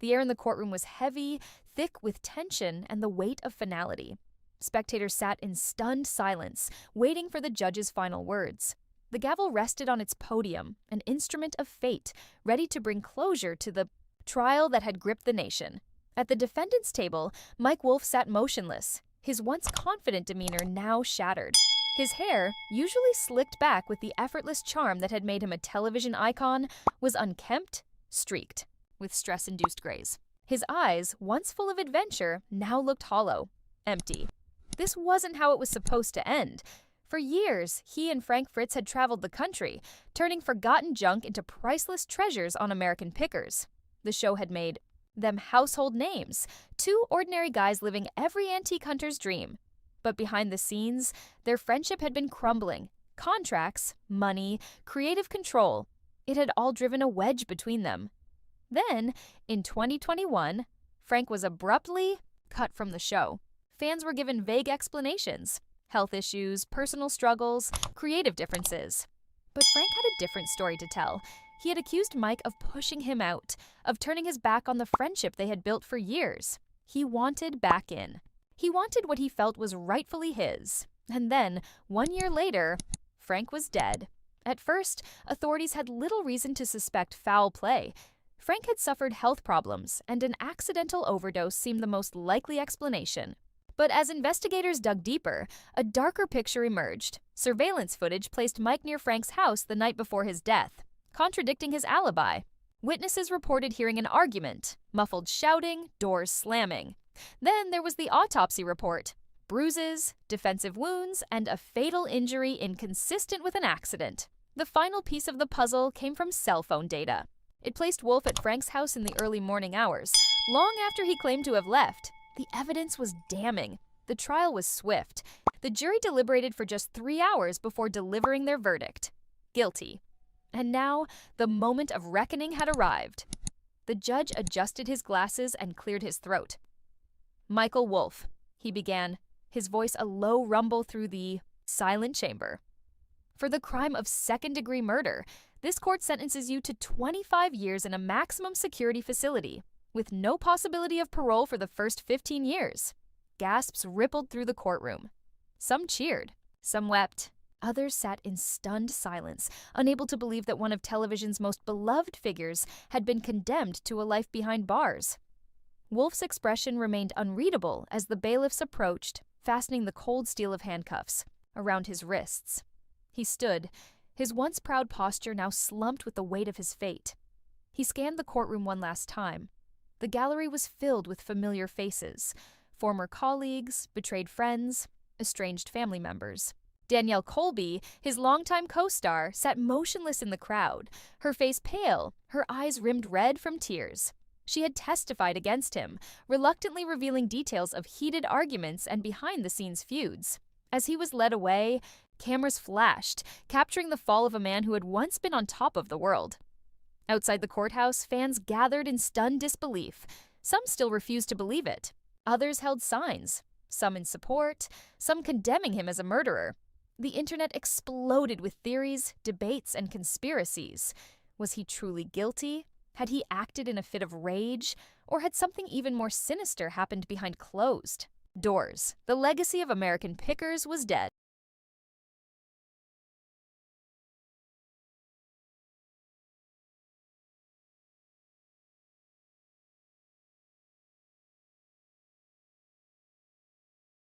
The air in the courtroom was heavy, thick with tension and the weight of finality. Spectators sat in stunned silence, waiting for the judge's final words. The gavel rested on its podium, an instrument of fate, ready to bring closure to the trial that had gripped the nation. At the defendant's table, Mike Wolfe sat motionless, his once confident demeanor now shattered. His hair, usually slicked back with the effortless charm that had made him a television icon, was unkempt, streaked with stress-induced grays. His eyes, once full of adventure, now looked hollow, empty. This wasn't how it was supposed to end. For years, he and Frank Fritz had traveled the country, turning forgotten junk into priceless treasures on American pickers. The show had made them household names, two ordinary guys living every antique hunter's dream. But behind the scenes, their friendship had been crumbling. Contracts, money, creative control. It had all driven a wedge between them. Then, in 2021, Frank was abruptly cut from the show. Fans were given vague explanations. Health issues, personal struggles, creative differences. But Frank had a different story to tell. He had accused Mike of pushing him out, of turning his back on the friendship they had built for years. He wanted back in. He wanted what he felt was rightfully his. And then, 1 year later, Frank was dead. At first, authorities had little reason to suspect foul play. Frank had suffered health problems, and an accidental overdose seemed the most likely explanation. But as investigators dug deeper, a darker picture emerged. Surveillance footage placed Mike near Frank's house the night before his death, contradicting his alibi. Witnesses reported hearing an argument, muffled shouting, doors slamming. Then there was the autopsy report. Bruises, defensive wounds, and a fatal injury inconsistent with an accident. The final piece of the puzzle came from cell phone data. It placed Wolfe at Frank's house in the early morning hours, long after he claimed to have left. The evidence was damning. The trial was swift. The jury deliberated for just 3 hours before delivering their verdict. Guilty. And now, the moment of reckoning had arrived. The judge adjusted his glasses and cleared his throat. "Michael Wolfe," he began, his voice a low rumble through the silent chamber. "For the crime of second-degree murder, this court sentences you to 25 years in a maximum security facility, with no possibility of parole for the first 15 years. Gasps rippled through the courtroom. Some cheered, some wept. Others sat in stunned silence, unable to believe that one of television's most beloved figures had been condemned to a life behind bars. Wolfe's expression remained unreadable as the bailiffs approached, fastening the cold steel of handcuffs around his wrists. He stood, his once proud posture now slumped with the weight of his fate. He scanned the courtroom one last time. The gallery was filled with familiar faces, former colleagues, betrayed friends, estranged family members. Danielle Colby, his longtime co-star, sat motionless in the crowd, her face pale, her eyes rimmed red from tears. She had testified against him, reluctantly revealing details of heated arguments and behind-the-scenes feuds. As he was led away, cameras flashed, capturing the fall of a man who had once been on top of the world. Outside the courthouse, fans gathered in stunned disbelief. Some still refused to believe it. Others held signs, some in support, some condemning him as a murderer. The internet exploded with theories, debates, and conspiracies. Was he truly guilty? Had he acted in a fit of rage? Or had something even more sinister happened behind closed doors? The legacy of American pickers was dead.